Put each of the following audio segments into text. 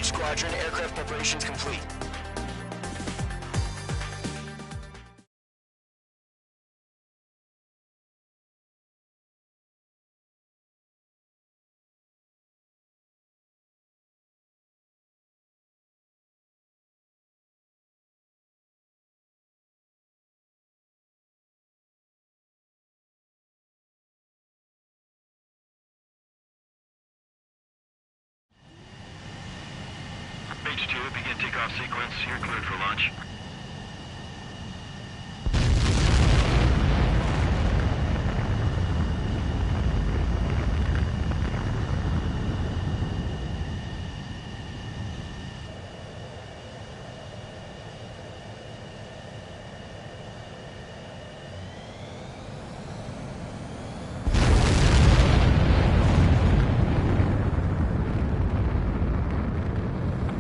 Mage Squadron, aircraft preparations complete. H2, begin takeoff sequence. You're cleared for launch.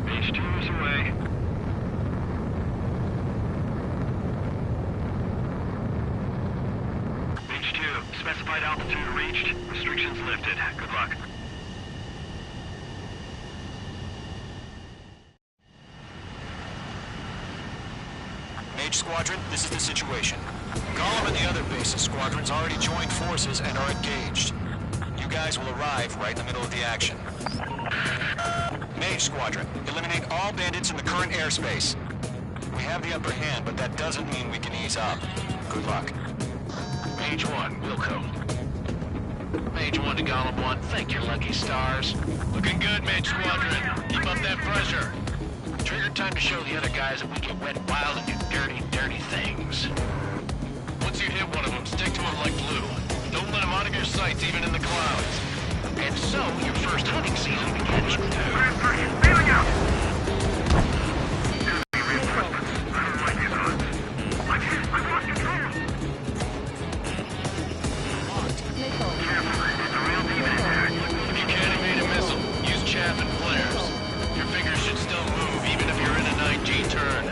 H2 is away. H2, specified altitude reached. Restrictions lifted. Good luck. Mage Squadron, this is the situation. Gollum and the other bases squadrons already joined forces and are engaged. You guys will arrive right in the middle of the action. Mage Squadron, eliminate all bandits in the current airspace. We have the upper hand, but that doesn't mean we can ease up. Good luck. Mage 1, Wilco. Mage 1 to Gollum 1, thank your lucky stars. Looking good, Mage Squadron. Keep up that pressure. Trigger time to show the other guys that we can wet wild and do dirty, dirty things. Once you hit one of them, stick to them like glue. Don't let them out of your sights, even in the clouds. And so, your first hunting season begins. Feeling out! If you can't evade a missile, use chaff and flares. Your fingers should still move, even if you're in a 9G turn.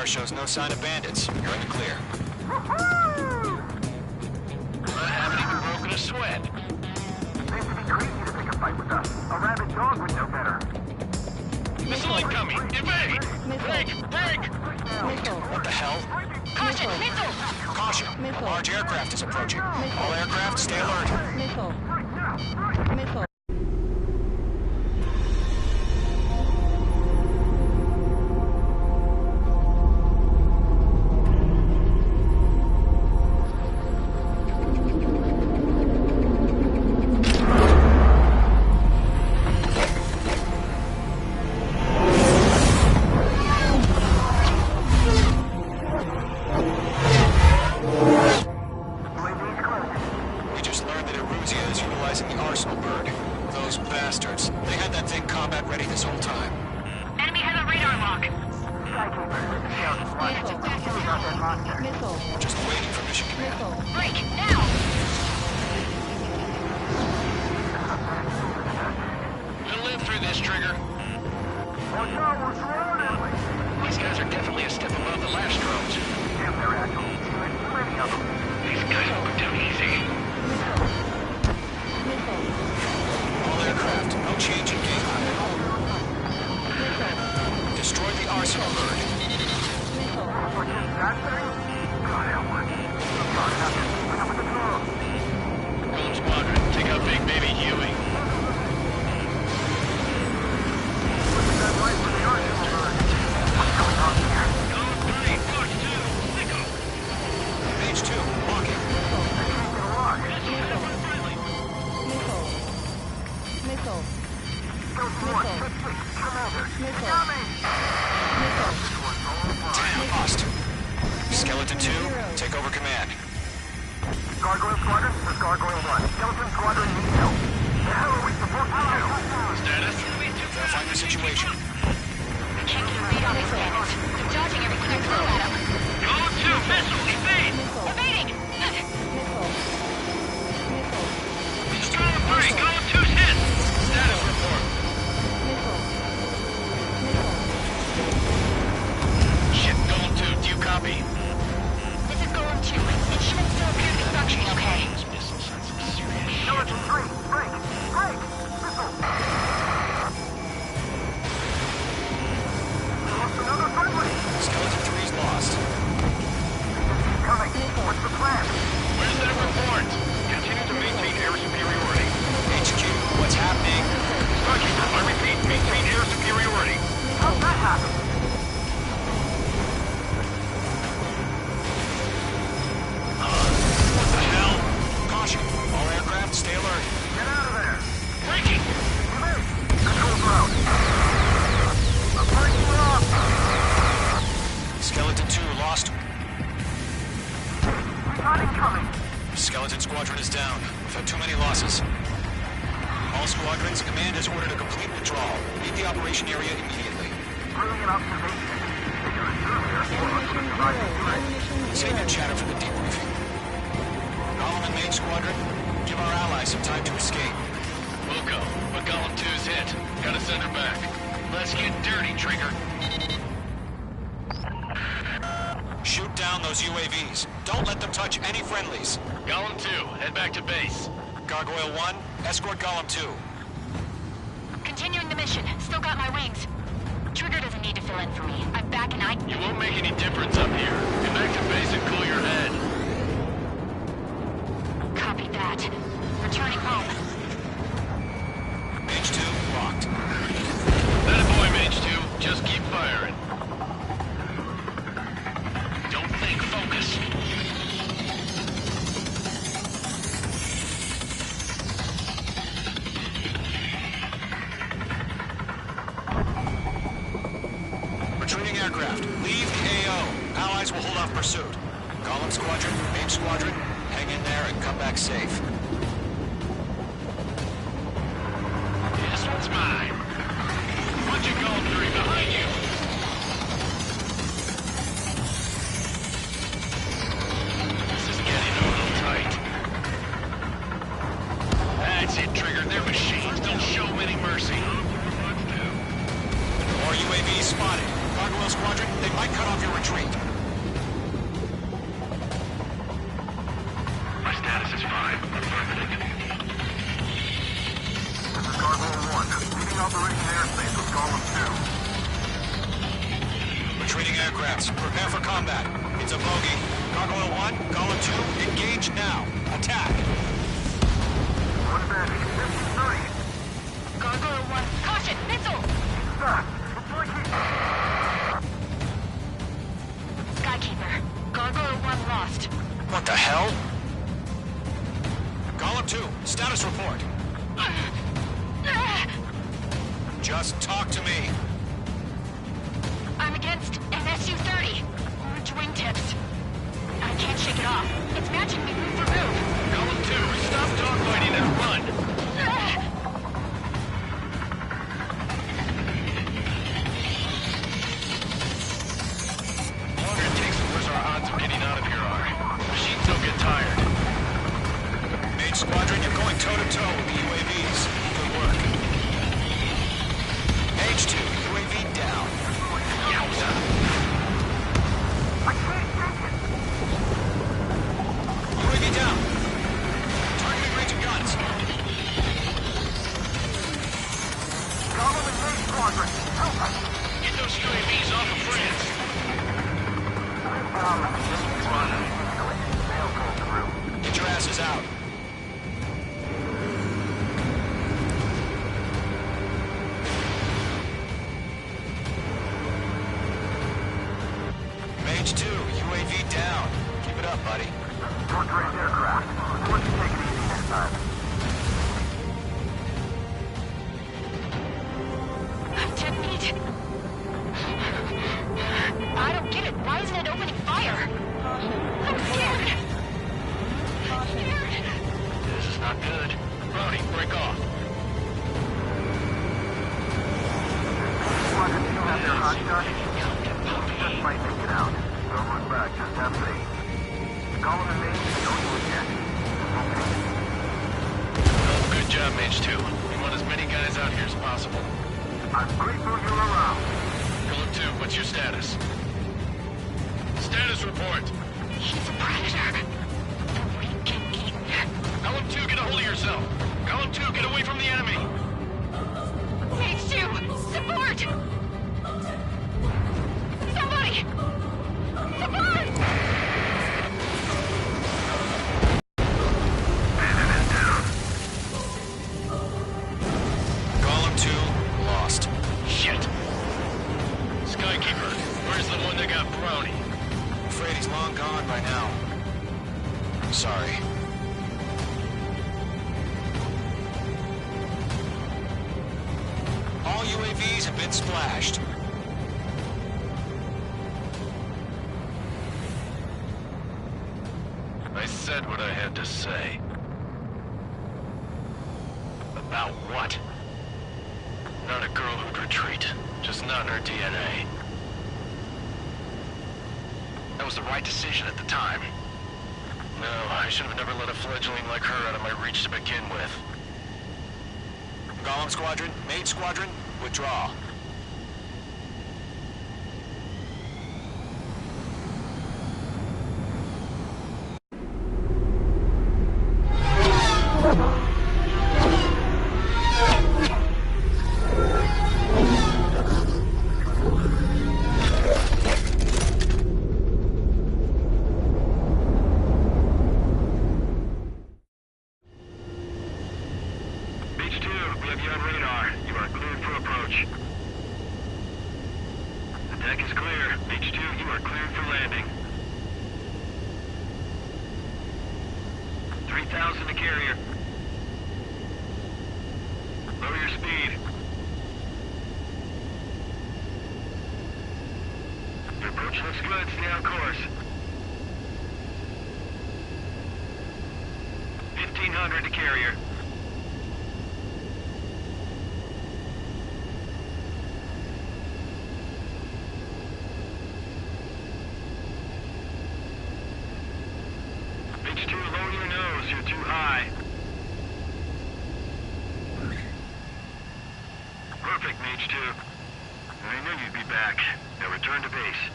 Shows no sign of bandits. You're in the clear. I haven't even broken a sweat. Seems to be crazy to pick a fight with us. A rabid dog would know better. Missile incoming! Evade! Break! Break! What the hell? Caution! Missile! Caution! A large aircraft is approaching. All aircraft, stay alert. Missile! Missile! combat ready this whole time. Enemy has a radar lock. Skykeeper, this is Scout Squad. Missile. We got that monster. Missile. Just waiting for mission command. Missile. Break, now! We'll live through this, Trigger. Watch out, we're surrounded. These guys are definitely a step above the last drones. Damn, they're agile. Too many of them. These guys will go down easy. Missile. All aircraft, no change in game height. Missile. Destroy the arsenal bird. Missile. What's just that thing? God, that one. God, Captain, bring up with the drone. Golem Squadron, take out Big Baby Huey. Looking that light for the arsenal bird. What's going on here? Mage 2, walking. Missile. I can't get a lock. Missile. Missile. Scout Squad, check six. Commander. Missile. Coming. Missile. This one's all fine. Damn, lost. Skeleton 2, take over command. Gargoyle Squadron, this is Gargoyle 1. Skeleton Squadron needs help. The hell are we supposed to do? Status? Verifying the situation. I can't get a read on these bandits. They're dodging everything I throw at them. Golem 2, missile, evade! Missile. Evading! Missile. Missile. Golem 3, Golem 2's hit! Status report. Missile. Shit, Golem 2, do you copy? This is Golem 2. Instruments still appear to be functioning okay. This missile sends some serious shit. Skeleton 3, break! Break! Missile! We lost another friendly! Skeleton 3's lost. Coming! What's the plan? Where's that report? Continue to maintain air superiority. HQ, what's happening? Skykeeper, I repeat, maintain air superiority. How'd that happen? What the hell? Caution, all aircraft, stay alert. Get out of there! Breaking! Move! Controls are out! I'm breaking you off! Skeleton 2 lost. We got incoming! Skeleton Squadron is down. We've had too many losses. All squadrons, command has ordered a complete withdrawal. Leave the operation area immediately. Brilliant observation. Figure it earlier, or I could have survived the threat. Save your chatter for the debriefing. Golem and Mage Squadron, give our allies some time to escape. We'll go, but Golem 2's hit. Gotta send her back. Let's get dirty, Trigger. Shoot down those UAVs. Don't let them touch any friendlies. Golem 2, head back to base. Gargoyle 1, escort Golem 2. Continuing the mission. Still got my wings. Trigger doesn't need to fill in for me. I'm back and I... You won't make any difference up here. Get back to base and cool your head. Copy that. Returning home. Mage 2, locked. That a boy, Mage 2. Just keep firing. Don't think, focus. Retreating aircraft, leave the AO. Allies will hold off pursuit. Golem Squadron, Mage Squadron, hang in there and come back safe. This one's mine. Bunch of Golem 3 behind you. This is getting a little tight. That's it, Trigger. They're machines. Don't show them any mercy. More UAVs spotted. Gargoyle Squadron, they might cut off your retreat. My status is fine. Affirmative. This is Gargoyle 1. Leaving Operation Airspace with Golem 2. Retreating aircrafts, prepare for combat. It's a bogey. Gargoyle 1, Golem 2, engage now. Attack. One bandit. 50-30. Gargoyle 1. Caution! Missile! Stop! It's like he... Skykeeper. Gargoyle 1 lost. What the hell? Golem 2, status report. Just talk to me. I'm against an SU-30. Orange wingtips. I can't shake it off. It's matching me move for move. Golem 2, stop dogfighting and run. Get those UAVs off of France. Get your asses out. Mage 2, UAV down. Keep it up, buddy. Short-range aircraft. Why don't you take it easy next time? I'm 10 feet. I don't get it. Why isn't it opening fire? I'm scared. I'm scared. This is not good. Brody, break off. Squadron, you have their hot shot? Just might make it out. Don't look back, just have faith. Call them and maybe don't do it yet. Oh, good job, Mage 2. We want as many guys out here as possible. I'm grateful you're around. Golem 2, what's your status? Status report. He's a predator. We can eat. Golem 2, get a hold of yourself. Golem 2, get away from the enemy. Mage 2, support! Somebody! Support! Golem 2, lost. Shit. Skykeeper, where's the one that got Brownie? Afraid he's long gone by now. Sorry. All UAVs have been splashed. I said what I had to say. About what? Not a girl who'd retreat. Just not in her DNA. That was the right decision at the time. No, I should have never let a fledgling like her out of my reach to begin with. Golem Squadron, Mage Squadron, withdraw. Beach 2, we have you on radar. You are cleared for approach. The deck is clear. Beach 2, you are cleared for landing. 3,000 to carrier. Lower your speed. Your approach looks good. Stay on course. 1,500 to carrier. Beach 2, lower your nose. You're too high. Perfect, Mage 2. I knew you'd be back. Now return to base.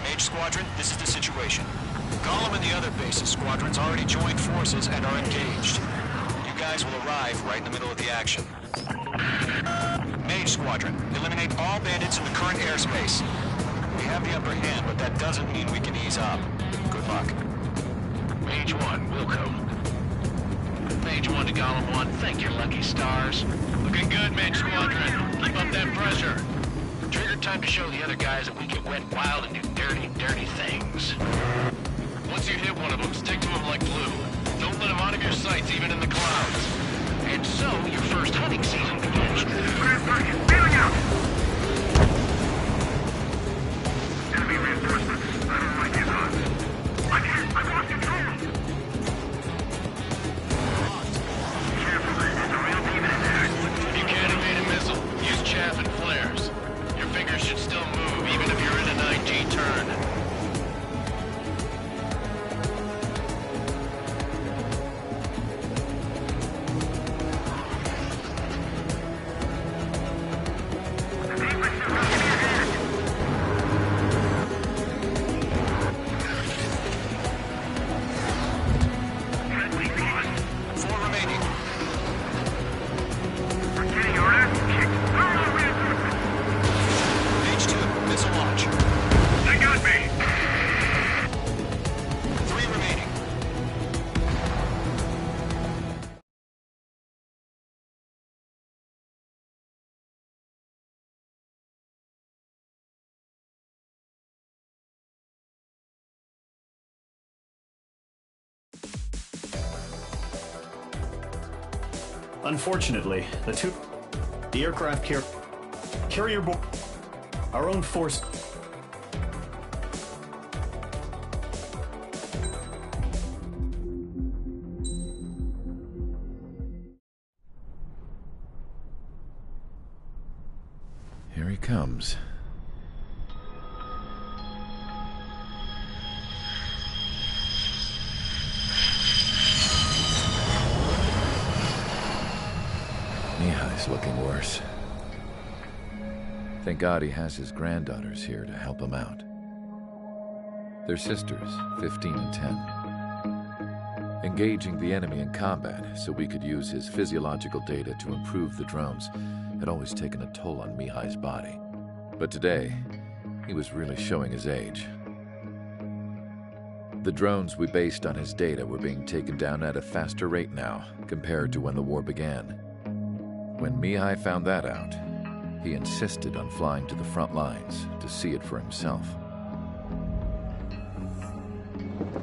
Mage Squadron, this is the situation. Golem and the other bases squadrons already joined forces and are engaged. You guys will arrive right in the middle of the action. Mage Squadron, eliminate all bandits in the current airspace. We have the upper hand, but that doesn't mean we can ease up. Good luck. Mage 1, Wilco. Mage 1 to Golem 1, thank your lucky stars. Looking good, Mage Squadron. Keep up that pressure. Trigger time to show the other guys that we can wet wild and do dirty, dirty things. Once you hit one of them, stick to them like glue. Don't let them out of your sights, even in the clouds. And so, your first hunting season begins. Grand Circuit, bailing out! Enemy reinforcements. I don't like these odds. I can't! I've lost control! Careful, there's a real demon in there. If you can't evade a missile, use chaff and flares. Your fingers should still move, even if you're in a 9G turn. Unfortunately, the aircraft carrier our own force. Here he comes. Mihai's looking worse. Thank God he has his granddaughters here to help him out. They're sisters, 15 and 10. Engaging the enemy in combat so we could use his physiological data to improve the drones had always taken a toll on Mihai's body. But today, he was really showing his age. The drones we based on his data were being taken down at a faster rate now compared to when the war began. When Mihai found that out, he insisted on flying to the front lines to see it for himself.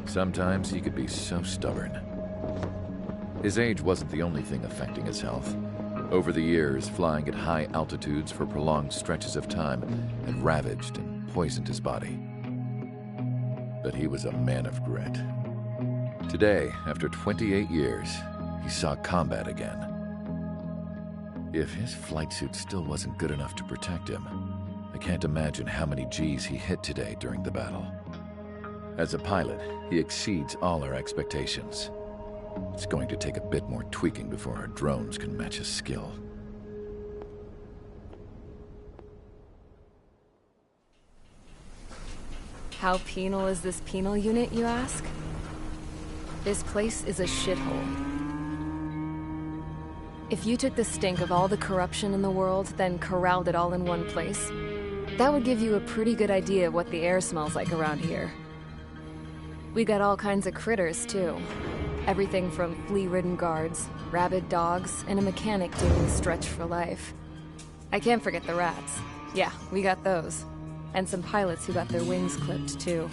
Sometimes he could be so stubborn. His age wasn't the only thing affecting his health. Over the years, flying at high altitudes for prolonged stretches of time had ravaged and poisoned his body. But he was a man of grit. Today, after 28 years, he saw combat again. If his flight suit still wasn't good enough to protect him, I can't imagine how many Gs he hit today during the battle. As a pilot, he exceeds all our expectations. It's going to take a bit more tweaking before our drones can match his skill. How penal is this penal unit, you ask? This place is a shithole. If you took the stink of all the corruption in the world, then corralled it all in one place, that would give you a pretty good idea of what the air smells like around here. We got all kinds of critters, too. Everything from flea-ridden guards, rabid dogs, and a mechanic doing the stretch for life. I can't forget the rats. Yeah, we got those. And some pilots who got their wings clipped, too.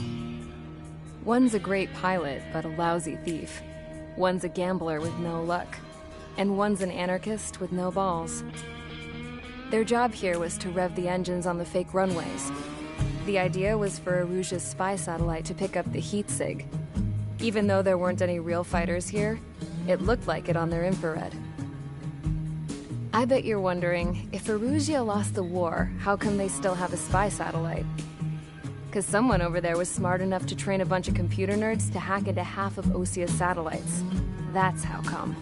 One's a great pilot, but a lousy thief. One's a gambler with no luck. And one's an anarchist with no balls. Their job here was to rev the engines on the fake runways. The idea was for Aruja's spy satellite to pick up the heat sig. Even though there weren't any real fighters here, it looked like it on their infrared. I bet you're wondering, if Aruja lost the war, how come they still have a spy satellite? 'Cause someone over there was smart enough to train a bunch of computer nerds to hack into half of Osia's satellites. That's how come.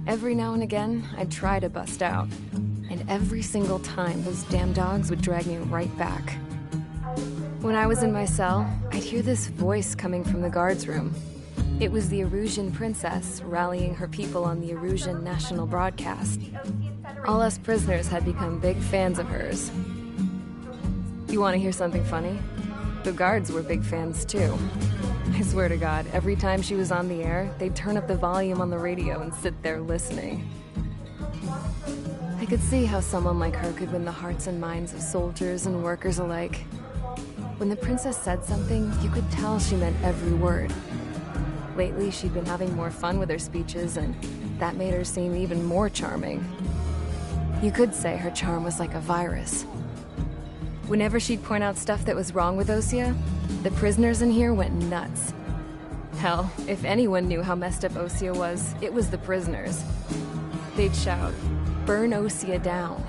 Every now and again, I'd try to bust out. And every single time, those damn dogs would drag me right back. When I was in my cell, I'd hear this voice coming from the guards room. It was the Arusian princess rallying her people on the Arusian national broadcast. All us prisoners had become big fans of hers. You want to hear something funny? The guards were big fans too. I swear to God, every time she was on the air, they'd turn up the volume on the radio and sit there listening. I could see how someone like her could win the hearts and minds of soldiers and workers alike. When the princess said something, you could tell she meant every word. Lately, she'd been having more fun with her speeches, and that made her seem even more charming. You could say her charm was like a virus. Whenever she'd point out stuff that was wrong with Osia, the prisoners in here went nuts. Hell, if anyone knew how messed up Osia was, it was the prisoners. They'd shout, "Burn Osia down."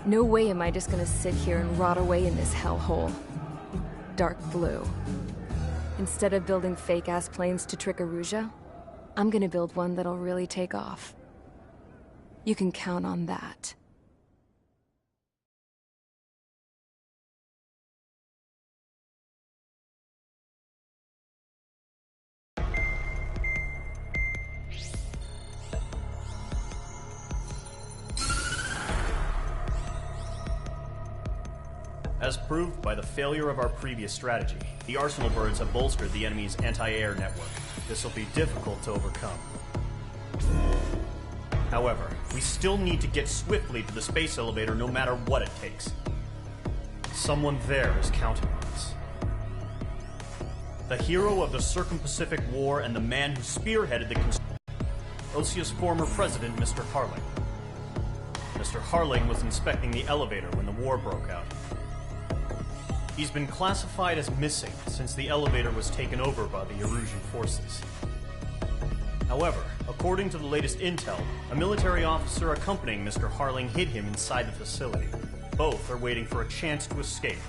No way am I just gonna sit here and rot away in this hellhole. Dark blue. Instead of building fake-ass planes to trick Aruja, I'm gonna build one that'll really take off. You can count on that. As proved by the failure of our previous strategy, the Arsenal birds have bolstered the enemy's anti-air network. This will be difficult to overcome. However, we still need to get swiftly to the space elevator no matter what it takes. Someone there is counting on us. the hero of the Circum-Pacific War and the man who spearheaded the Osia's former president, Mr. Harling. Mr. Harling was inspecting the elevator when the war broke out. He's been classified as missing since the elevator was taken over by the Erusian forces. However, according to the latest intel, a military officer accompanying Mr. Harling hid him inside the facility. Both are waiting for a chance to escape.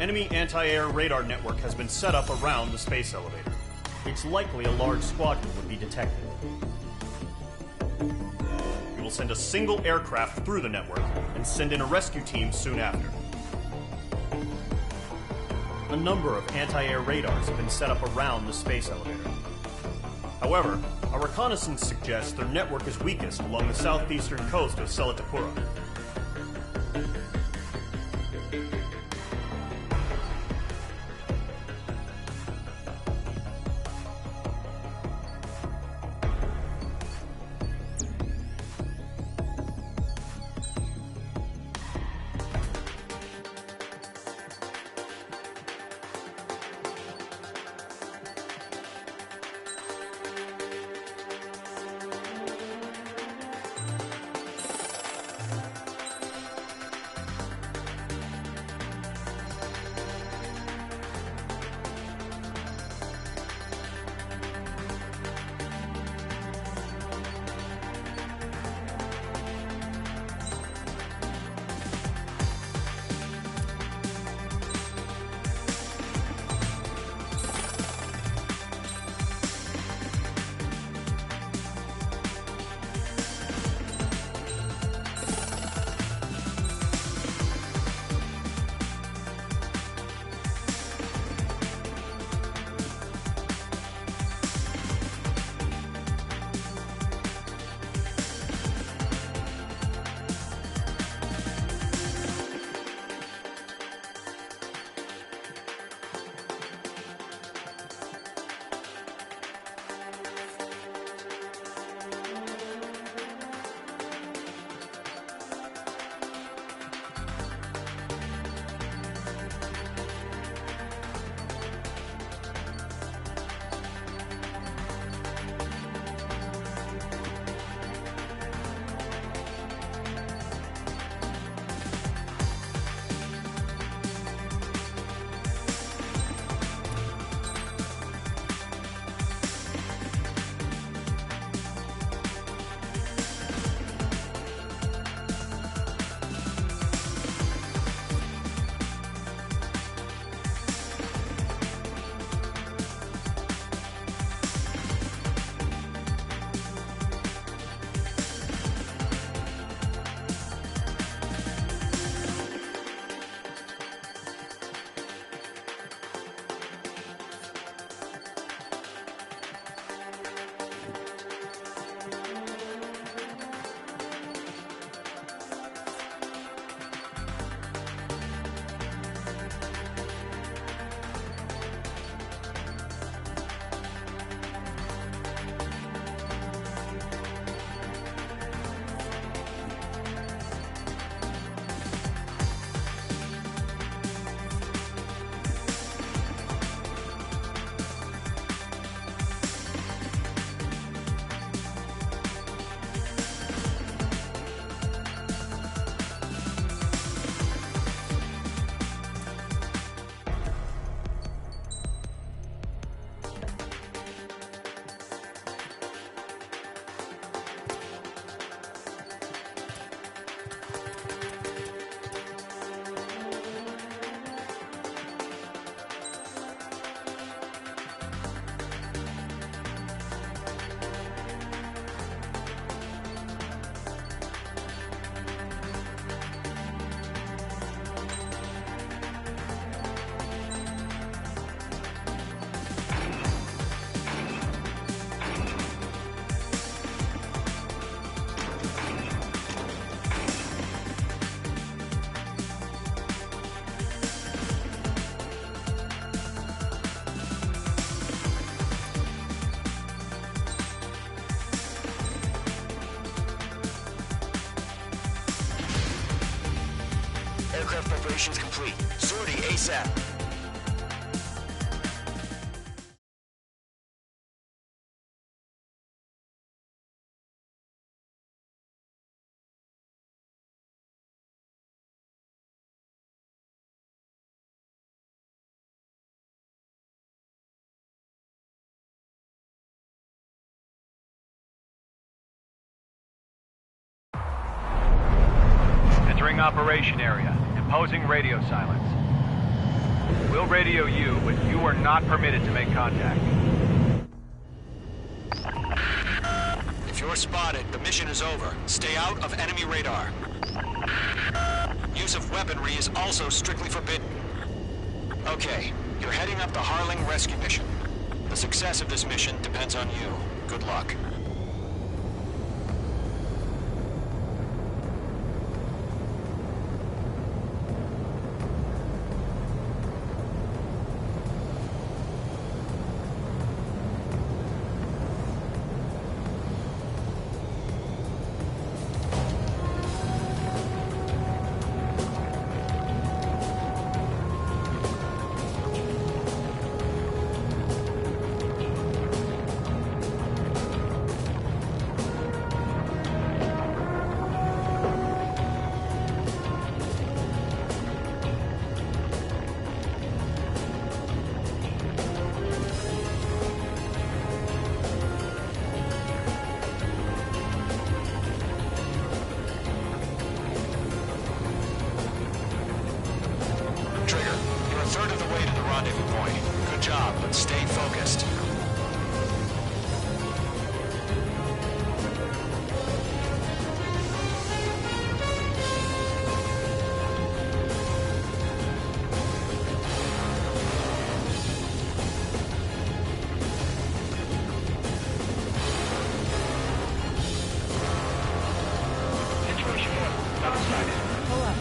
Enemy anti-air radar network has been set up around the space elevator. It's likely a large squadron would be detected. We will send a single aircraft through the network and send in a rescue team soon after. A number of anti-air radars have been set up around the space elevator. However, our reconnaissance suggests their network is weakest along the southeastern coast of Selatapura. Aircraft preparations complete. Sortie ASAP. Entering operation area. Imposing radio silence. We'll radio you, but you are not permitted to make contact. If you're spotted, the mission is over. Stay out of enemy radar. Use of weaponry is also strictly forbidden. Okay, you're heading up the Harling rescue mission. The success of this mission depends on you. Good luck. Third of the way to the rendezvous point. Good job, but stay focused. Situation 1. Not sighted. Pull up.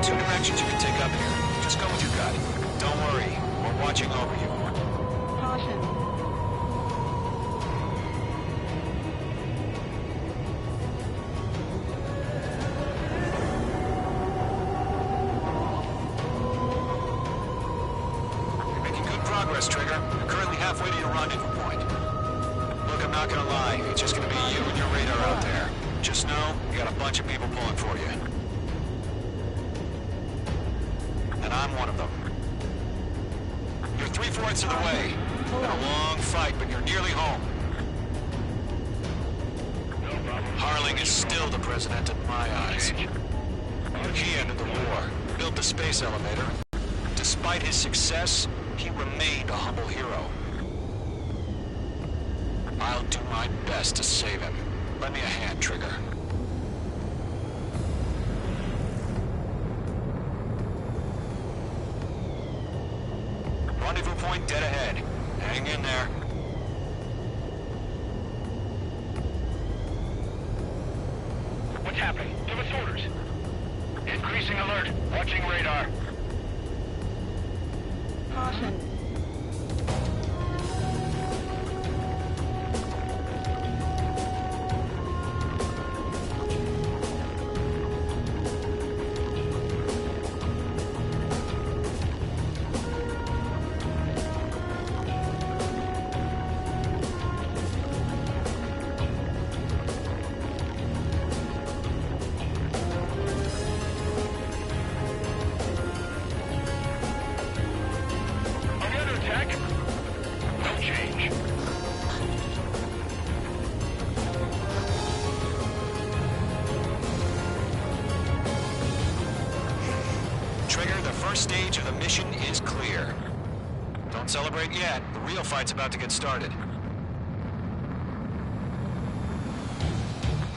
Two directions you can take up here. Just go with your gut. Don't worry, we're watching over you. Caution. You're making good progress, Trigger. You're currently halfway to your rendezvous point. Look, I'm not gonna lie. It's just gonna be you and your radar out there. Just know, you got a bunch of people pulling for you. And I'm one of them. You're 3/4 of the way. Been a long fight, but you're nearly home. Harling is still the president in my eyes. He ended the war, built the space elevator. Despite his success, he remained a humble hero. I'll do my best to save him. Lend me a hand, Trigger. Rendezvous point dead ahead. Hang in there. What's happening? Give us orders. Increasing alert. Watching radar. Caution. On the other attack. No change. Trigger, the first stage of the mission is clear. Don't celebrate yet. The real fight's about to get started.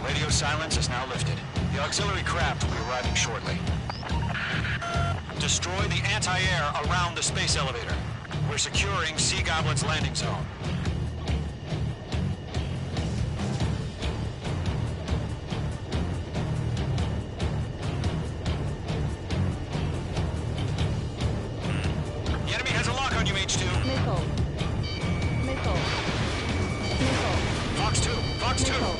Radio silence is now lifted. The auxiliary craft will be arriving shortly. Destroy the anti-air around the space elevator. We're securing Sea Goblin's landing zone. The enemy has a lock on you, H2. Missile. Missile. Missile. Fox 2, Fox 2. Missile.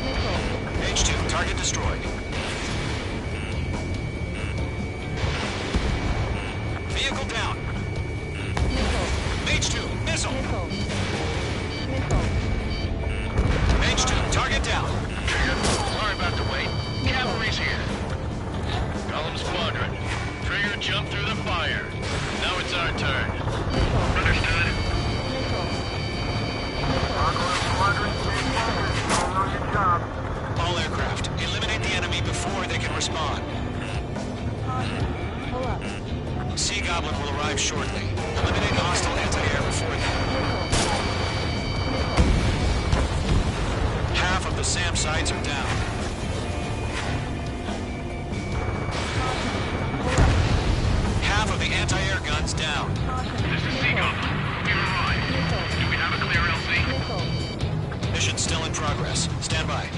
Missile. H2, target destroyed. Trigger. Sorry about the wait. Cavalry's here. Column Squadron. Trigger jumped through the fire. Now it's our turn. Understood. Gargoyle Squadron, you all know your job. All aircraft, eliminate the enemy before they can respond. Pull up. Sea Goblin will arrive shortly. Eliminate hostile anti-air before them. Half of the SAM sites are down. Half of the anti-air guns down. This is Sea Goblin. We've arrived. Do we have a clear LC? Mission still in progress. Stand by.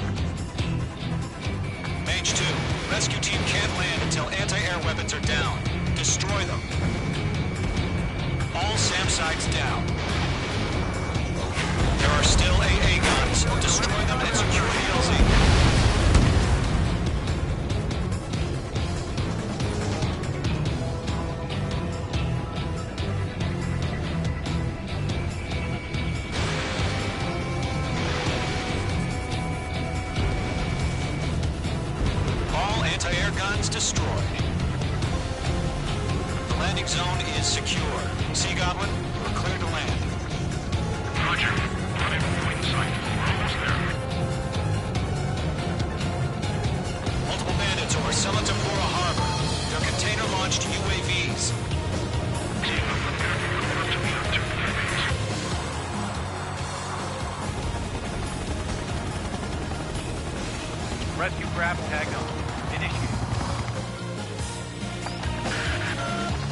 Mage 2, rescue team can't land until anti-air weapons are down. Destroy them. All SAM sites down. There are still AA guns. Destroy them and secure the LZ. All anti-air guns destroyed. The landing zone is secure. Sea Goblin, you are cleared to land. Roger. Running point sight. We're almost there. Multiple bandits over Selatamura Harbor. They're container-launched UAVs. Team up prepare for confirm to be on 2 planes. Rescue craft tagged on. Initiate.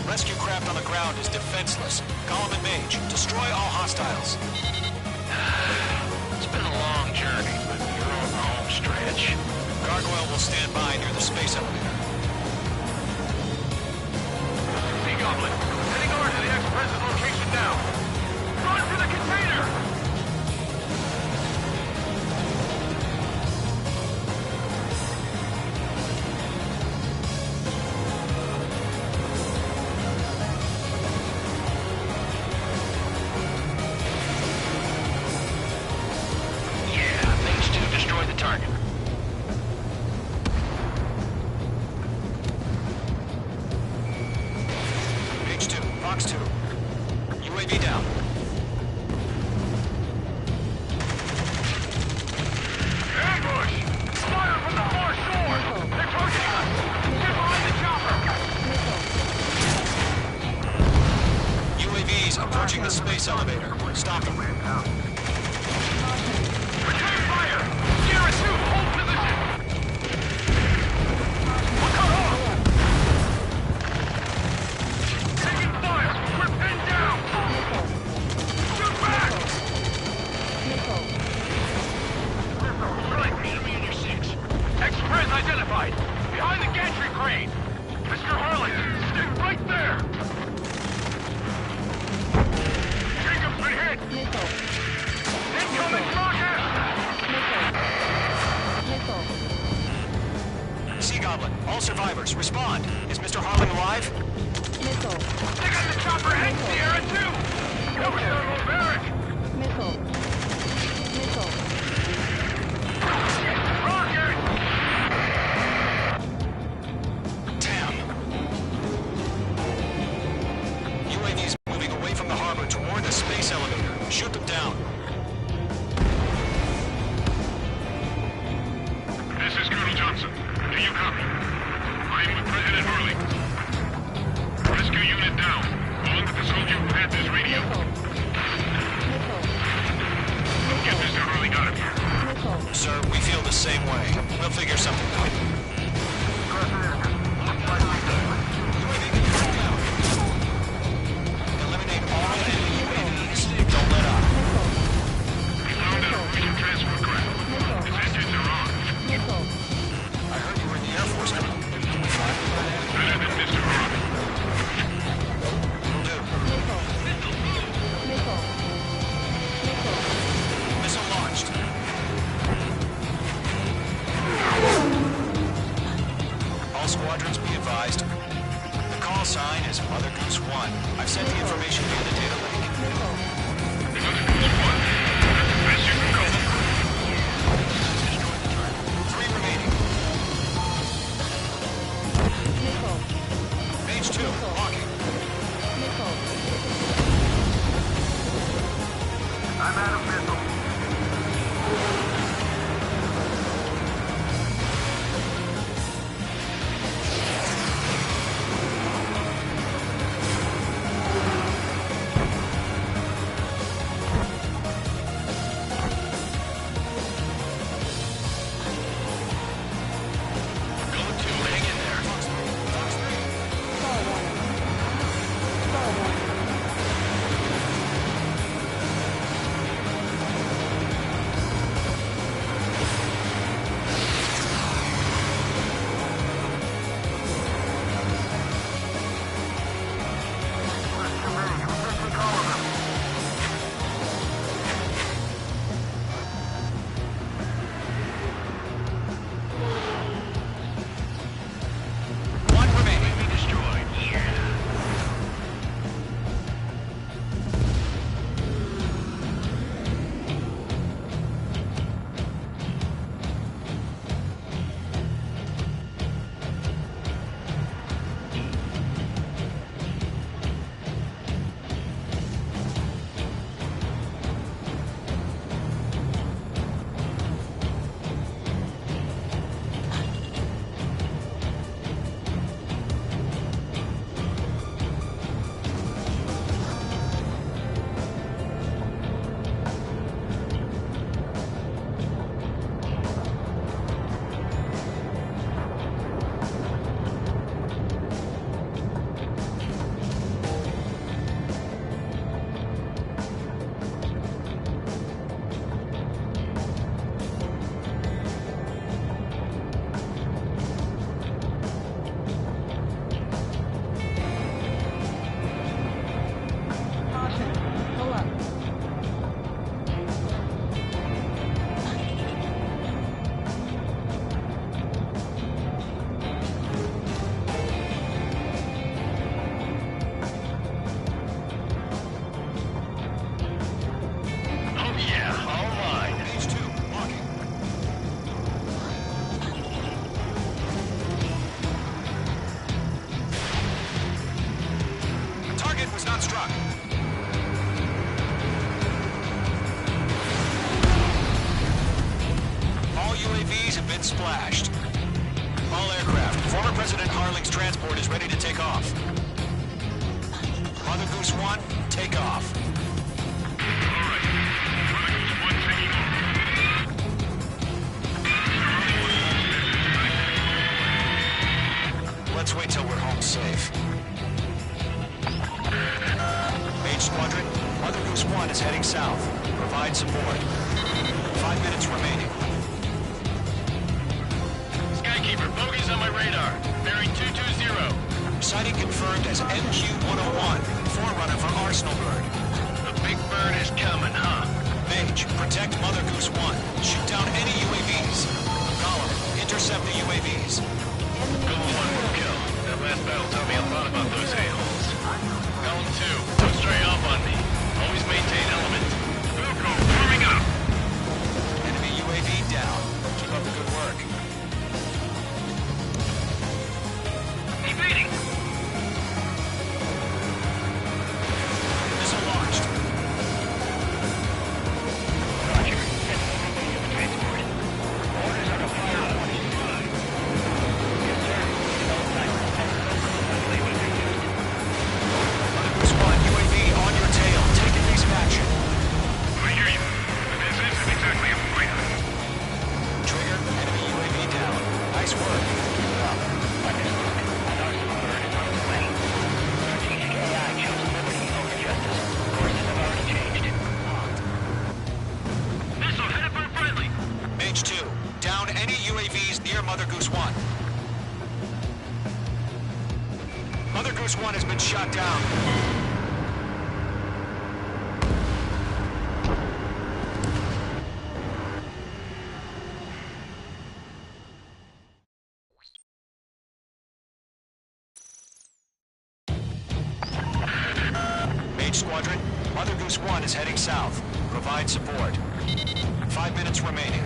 Rescue craft on the ground is defenseless. Column and Mage, destroy all hostiles. It's been a long journey, but you're on the home stretch. Gargoyle will stand by near the space elevator. Sea Goblin, heading over to the ex-president's location now. Run for the container! Yeah, Mage 2 destroy the target. Mage 2, Fox 2. UAV down. Ambush! Fire from the far shore! They're approaching us! Get behind the chopper! UAVs approaching the space elevator. Stop them. Return fire! Sierra 2, hold position! We're cut off! Taking fire! We're pinned down! Shoot back! Right, enemy in your 6. Express identified! Behind the gantry crane! Mr. Harley, stick right there! Jacob's been hit! Incoming rocket! Sea Goblin, all survivors, respond. Is Mr. Harling alive? They got the chopper and Sierra 2! Over there, little barrack! Rocket! Damn. UAVs moving away from the harbor toward the space elevator. Shoot them down. This is Colonel Johnson. Do you copy? I am with President Harley. Rescue unit down. Along with the soldier who had this radio. Get Mr. Harley out of here. Sir, we feel the same way. We'll figure something out. UAV control now. Eliminate all enemy UAVs. Don't let up. We found out Norwegian transfer craft. Its engines are on. I heard you were in the Air Force, Colonel. Better than Mr. Harley. Will do. Missile launched. UAVs have been splashed. All aircraft, former President Harling's transport is ready to take off. Mother Goose 1, take off. Let's wait till we're home safe. Mage Squadron, Mother Goose 1 is heading south. Provide support. 5 minutes remaining. Skykeeper, bogeys on my radar. Bearing 220. Sighting confirmed as MQ-101, forerunner for Arsenal Bird. The big bird is coming, huh? Mage, protect Mother Goose 1. Shoot down any UAVs. Gollum, intercept the UAVs. Golem 1 will kill. That last battle taught me a lot about those a-holes. Golem 2, don't stray off on me. Always maintain element. Wilco, warming up. Enemy UAV down. Keep up the good work. Evading. Missile launched. Roger. Transport. Orders are to fire on one. Yes, sir. Mother Goose 1, UAV on your tail. Take evasive action. I hear you. This isn't exactly a fight. Trigger, enemy UAV down. Nice work. Keep it up. Missile headed for friendly. Mage 2, down any UAVs near Mother Goose 1. Mother Goose 1 has been shot down. Mage Squadron, Mother Goose 1 is heading south. Provide support. 5 minutes remaining.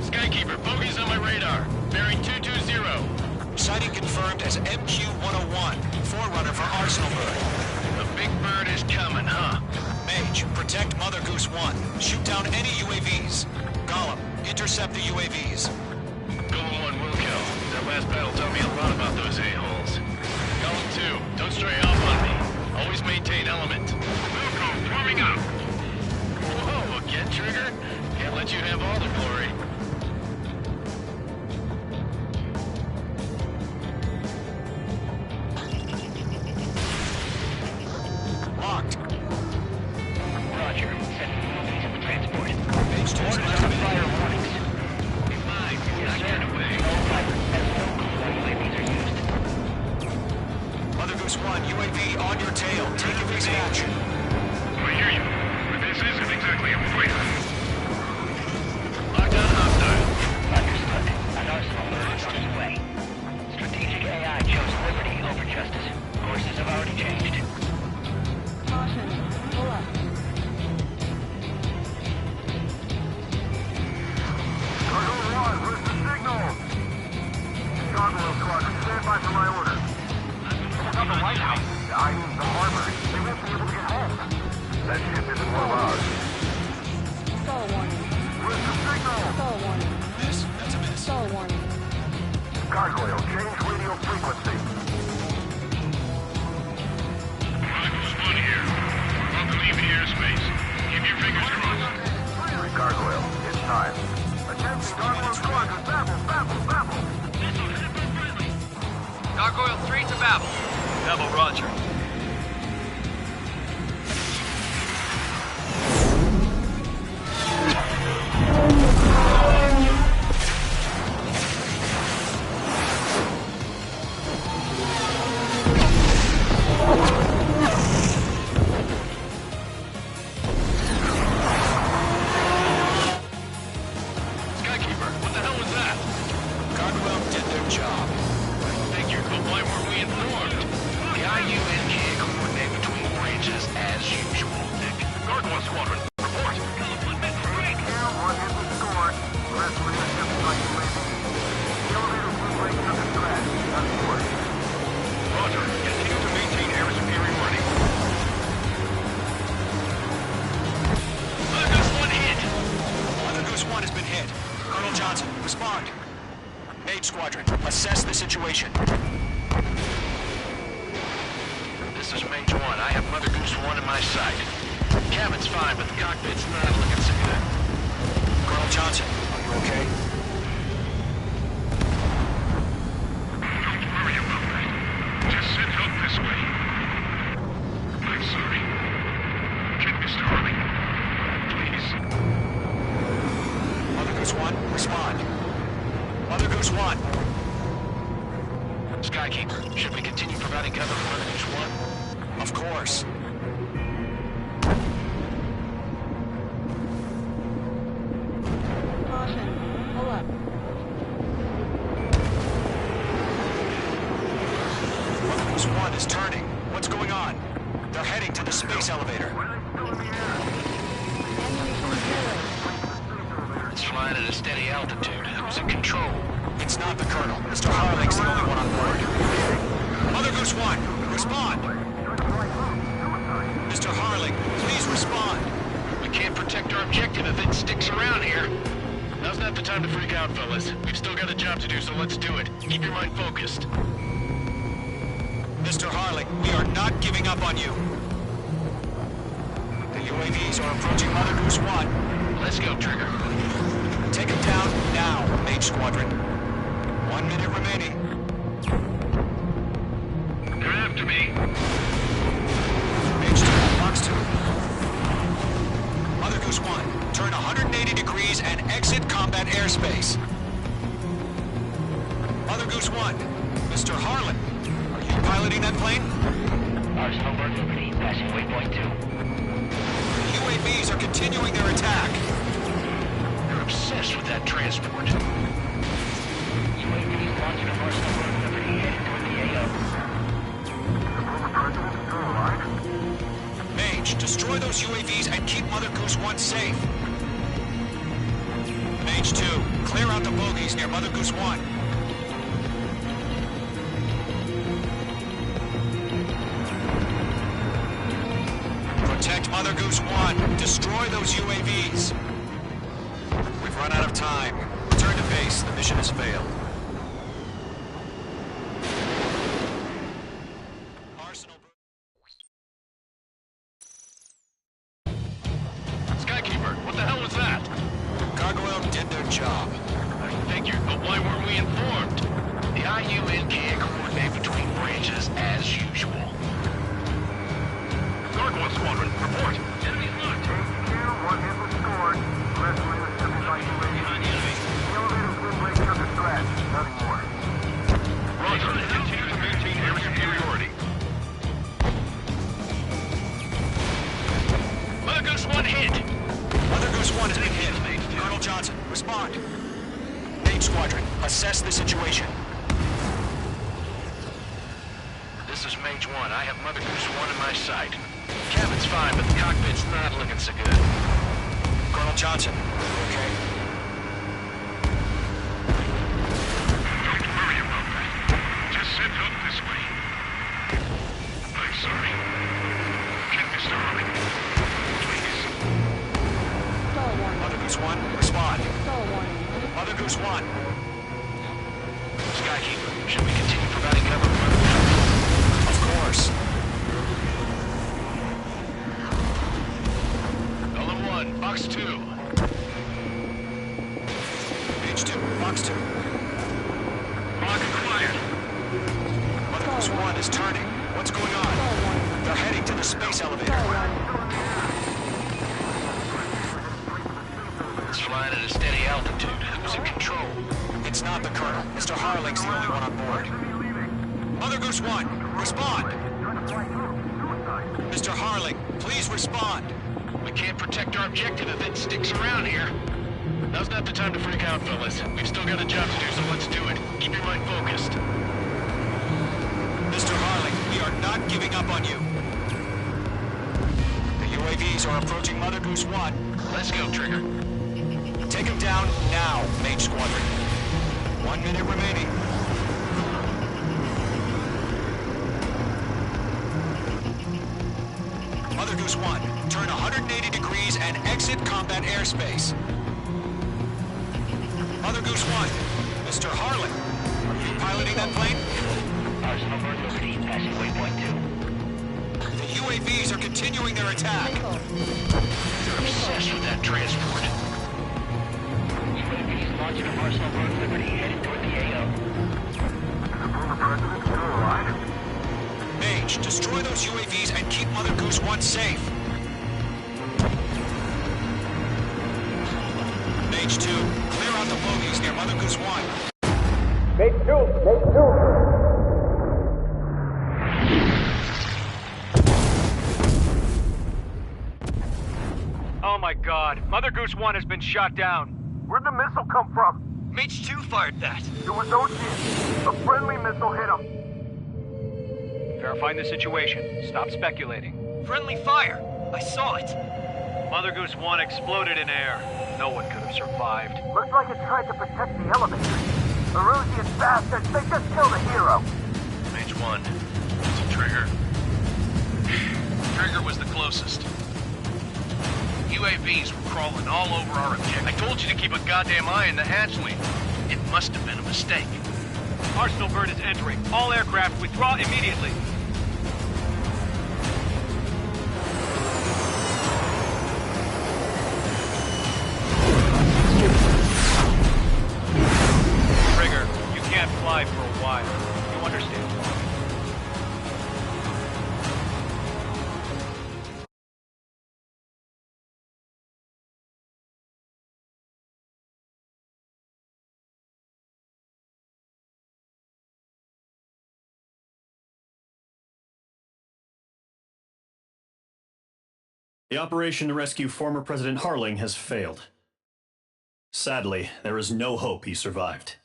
Skykeeper, bogeys on my radar. Bearing 220. Sighting confirmed as MQ-101, forerunner for Arsenal Bird. The big bird is coming, huh? Mage, protect Mother Goose 1. Shoot down any UAVs. Gollum, intercept the UAVs. Golem 1 will kill. That last battle taught me a lot about those a-holes. Golem 2, don't stray off on me. Always maintain element. Wilco, warming up. Whoa, again, Trigger? Can't let you have all the glory. Locked. Roger. Transport. Mage 2 is Orders left on minute. fire warnings. Mine. Yes, sir. Away. UAVs are used. Mother Goose 1, UAV on your tail. Take evasive action. I hear you. But this isn't exactly a fight. Lockdown hostile. Understood. An Arsenal Bird is on its way. Strategic AI chose liberty over justice. Courses have already changed. Caution. Pull up. Cargo 1, where's the signal? Gargoyle Squadron, stand by for my order. Not the White House. I mean the harbor. They won't be able to get home. That ship isn't one of ours. Stall warning. Where's the signal? Stall warning. Miss, that's a miss. Stall warning. Gargoyle, change radio frequency. One here. About to leave the airspace. Keep your fingers crossed. Gargoyle, it's time. Attention, Gargoyle Squadron, babble. Gargoyle 3 to Babel. Double Roger. Mage 1. I have Mother Goose 1 in my sight. Cabin's fine, but the cockpit's not looking so good. Colonel Johnson, are you okay? Don't worry about that. Just send help this way. I'm sorry. Get Mr. Harley. Please. Mother Goose 1, respond. Mother Goose 1. Skykeeper, should we continue providing cover for Mother Goose 1? Of course. Caution. Pull up. Mother Goose 1 is turning. What's going on? They're heading to the space elevator. Ammunition zero. It's flying at a steady altitude. Who's in control? It's not the Colonel. Mr. Harling's the only one on board. Mother Goose 1, respond! Mr. Harling, please respond! We can't protect our objective if it sticks around here. Now's not the time to freak out, fellas. We've still got a job to do, so let's do it. Keep your mind focused. Mr. Harling, we are not giving up on you. The UAVs are approaching Mother Goose 1. Let's go, Trigger. Take him down now, Mage Squadron. 1 minute remaining. They're after me. Mage 2, Box 2. Mother Goose 1, turn 180 degrees and exit combat airspace. Mother Goose 1, Mr. Harlan, are you piloting that plane? Arsenal Bird Liberty, passing waypoint 2. The UAVs are continuing their attack. They're obsessed with that transport. UAVs launching from Arsenal Bird Liberty, headed toward the AO. The former president still alive? Mage, destroy those UAVs and keep Mother Goose 1 safe. Mage 2, clear out the bogies near Mother Goose 1. Protect Mother Goose 1. Destroy those UAVs. We've run out of time. Return to base. The mission has failed. Arsenal. Skykeeper, what the hell was that? Gargoyle did their job. I figured, but why weren't we informed? The IUN can't coordinate between branches as usual. Gargoyle Squadron, report. Enemy's locked. HQ, 1 hit was scored. The rest were intercepted by UAV. The elevator's wind breaks under scratch. Nothing more. Roger, continue to maintain area superiority. Mother Goose 1 hit! Mother Goose 1 has been hit. Colonel Johnson, respond. Mage Squadron, assess the situation. This is Mage 1. I have Mother Goose 1 in my sight. Cabin's fine, but the cockpit's not looking so good. Colonel Johnson, okay? Don't worry about that. Just send help this way. I'm sorry. Get Mr. Harley. Please. Stall warning. Mother Goose 1, respond. Stall warning. Mother Goose 1. Skykeeper, should we continue providing cover for Mother Goose? Of course. Golem 1, Box 2. Mage 2, Box 2. Lock acquired. Mother Goose 1 is turning. What's going on? Stall warning. They're heading to the space Stall elevator. warning. It's flying at a steady altitude. Who's in control? It's not the Colonel. Mr. Harling's the only one on board. Mother Goose 1, respond. Mr. Harling, please respond. We can't protect our objective if it sticks around here. Now's not the time to freak out, fellas. We've still got a job to do, so let's do it. Keep your mind focused. Mr. Harling, we are not giving up on you. The UAVs are approaching Mother Goose 1. Let's go, Trigger. Take him down now, Mage Squadron. 1 minute remaining. Mother Goose 1, turn 180 degrees and exit combat airspace. Mother Goose 1, Mr. Harlan, are you piloting that plane? Arsenal Bird Liberty, passing waypoint 2. UAVs are continuing their attack. Missile. They're obsessed with that transport. UAVs launching from Arsenal Road Liberty, headed toward the AO. Former president still alive? Mage, destroy those UAVs and keep Mother Goose 1 safe. Mage 2, clear out the bogies near Mother Goose 1. Oh my god, Mother Goose 1 has been shot down. Where'd the missile come from? Mage 2 fired that. It was Ocean. A friendly missile hit him. Verifying the situation. Stop speculating. Friendly fire. I saw it. Mother Goose 1 exploded in air. No one could have survived. Looks like it tried to protect the elevator. Erusian bastards, they just killed a hero. Mage 1. Is it Trigger? Trigger was the closest. UAVs were crawling all over our objective. I told you to keep a goddamn eye on the hatchling. It must have been a mistake. Arsenal bird is entering. All aircraft withdraw immediately. Trigger, you can't fly for a while. You understand why. The operation to rescue former President Harling has failed. Sadly, there is no hope he survived.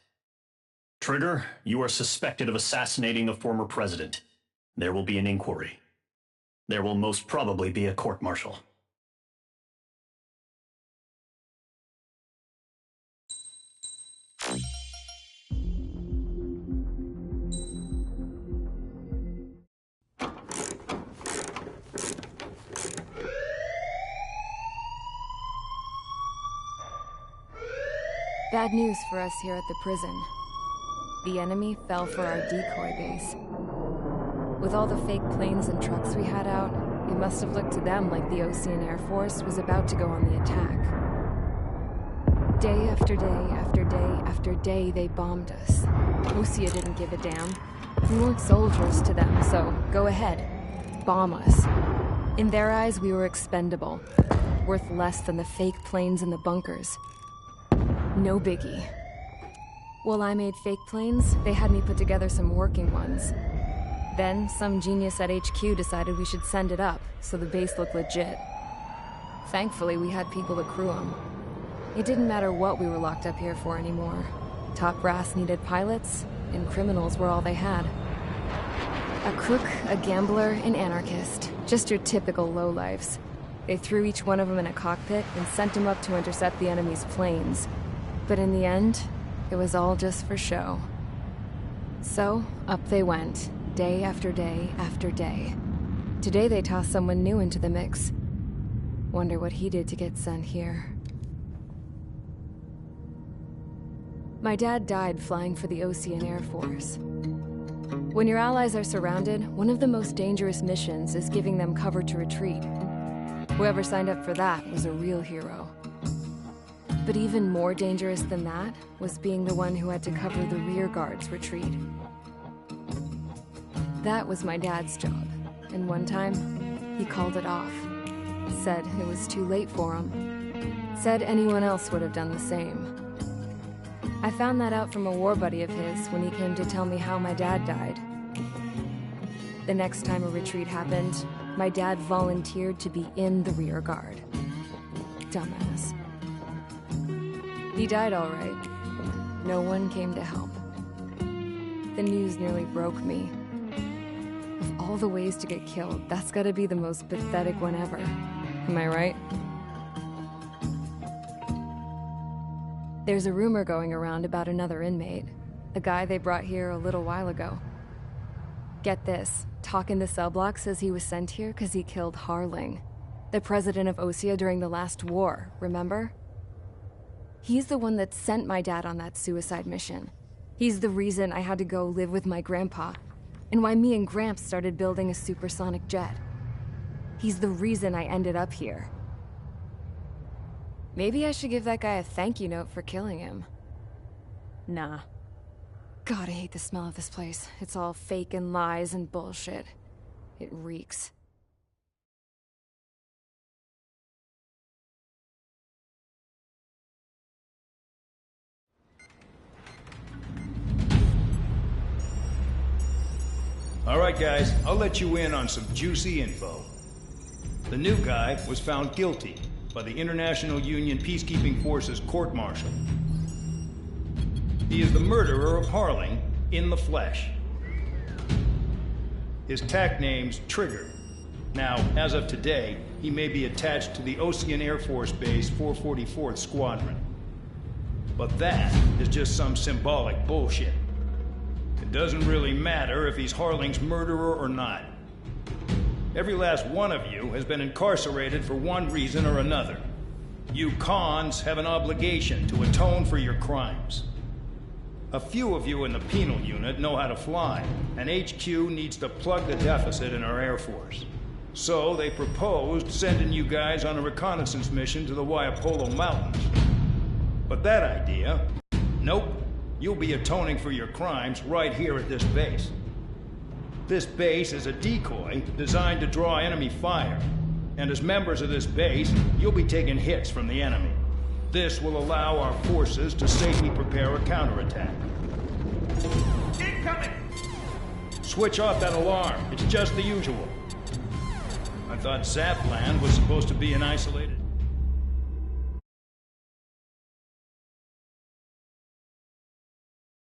Trigger, you are suspected of assassinating a former president. There will be an inquiry. There will most probably be a court-martial. Bad news for us here at the prison. The enemy fell for our decoy base. With all the fake planes and trucks we had out, it must have looked to them like the Ocean Air Force was about to go on the attack. Day after day after day after day, they bombed us. Osea didn't give a damn. We weren't soldiers to them, so go ahead. Bomb us. In their eyes, we were expendable. Worth less than the fake planes in the bunkers. No biggie. While I made fake planes, they had me put together some working ones. Then, some genius at HQ decided we should send it up, so the base looked legit. Thankfully, we had people to crew them. It didn't matter what we were locked up here for anymore. Top brass needed pilots, and criminals were all they had. A crook, a gambler, an anarchist. Just your typical lowlifes. They threw each one of them in a cockpit and sent them up to intercept the enemy's planes. But in the end, it was all just for show. So, up they went, day after day after day. Today they tossed someone new into the mix. Wonder what he did to get sent here. My dad died flying for the Ocean Air Force. When your allies are surrounded, one of the most dangerous missions is giving them cover to retreat. Whoever signed up for that was a real hero. But even more dangerous than that was being the one who had to cover the rear guard's retreat. That was my dad's job, and one time, he called it off. Said it was too late for him. Said anyone else would have done the same. I found that out from a war buddy of his when he came to tell me how my dad died. The next time a retreat happened, my dad volunteered to be in the rear guard. Dumbass. He died all right. No one came to help. The news nearly broke me. Of all the ways to get killed, that's gotta be the most pathetic one ever. Am I right? There's a rumor going around about another inmate. A guy they brought here a little while ago. Get this, talk in the cell block says he was sent here because he killed Harling, the president of Osea during the last war, remember? He's the one that sent my dad on that suicide mission. He's the reason I had to go live with my grandpa, and why me and Gramps started building a supersonic jet. He's the reason I ended up here. Maybe I should give that guy a thank you note for killing him. Nah. God, I hate the smell of this place. It's all fake and lies and bullshit. It reeks. All right, guys, I'll let you in on some juicy info. The new guy was found guilty by the International Union Peacekeeping Forces court-martial. He is the murderer of Harling in the flesh. His TAC name's Trigger. Now, as of today, he may be attached to the Ocean Air Force Base 444th Squadron. But that is just some symbolic bullshit. It doesn't really matter if he's Harling's murderer or not. Every last one of you has been incarcerated for one reason or another. You cons have an obligation to atone for your crimes. A few of you in the penal unit know how to fly, and HQ needs to plug the deficit in our Air Force. So they proposed sending you guys on a reconnaissance mission to the Waiapolo Mountains. But that idea, nope. You'll be atoning for your crimes right here at this base. This base is a decoy designed to draw enemy fire. And as members of this base, you'll be taking hits from the enemy. This will allow our forces to safely prepare a counterattack. Incoming! Switch off that alarm. It's just the usual. I thought Zapland was supposed to be an isolated...